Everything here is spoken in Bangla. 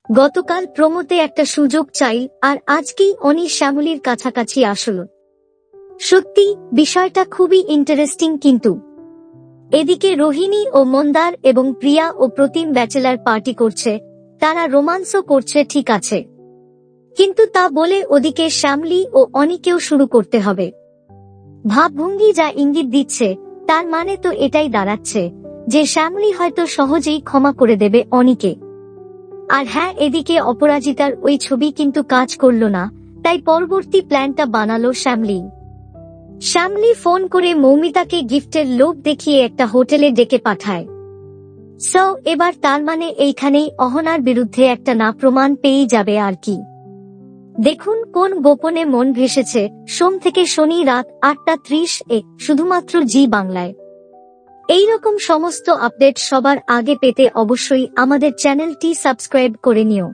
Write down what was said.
গতকাল প্রমোতে একটা সুযোগ চাই, আর আজকেই অনি শ্যামলীর কাছাকাছি আসল। সত্যি বিষয়টা খুবই ইন্টারেস্টিং। কিন্তু এদিকে রোহিণী ও মন্দার এবং প্রিয়া ও প্রতিম ব্যাচেলার পার্টি করছে, তারা রোমান্সও করছে, ঠিক আছে, কিন্তু তা বলে ওদিকে শ্যামলী ও অনিকেও শুরু করতে হবে। ভাবভঙ্গি যা ইঙ্গিত দিচ্ছে, তার মানে তো এটাই দাঁড়াচ্ছে যে শ্যামলী হয়তো সহজেই ক্ষমা করে দেবে অনিকে। আর হ্যাঁ, এদিকে অপরাজিতার ওই ছবি কিন্তু কাজ করল না, তাই পরবর্তী প্ল্যানটা বানালো শ্যামলী। শ্যামলী ফোন করে মৌমিতাকে গিফটের লোভ দেখিয়ে একটা হোটেলে ডেকে পাঠায়। সো এবার তার মানে এইখানেই অহনার বিরুদ্ধে একটা না প্রমাণ পেয়েই যাবে আর কি। দেখুন কোন গোপনে মন ভেসেছে, সোম থেকে শনি রাত 8:30 শুধুমাত্র জি বাংলায়। এইরকম সমস্ত আপডেট সবার আগে পেতে অবশ্যই আমাদের চ্যানেলটি সাবস্ক্রাইব করে নিও।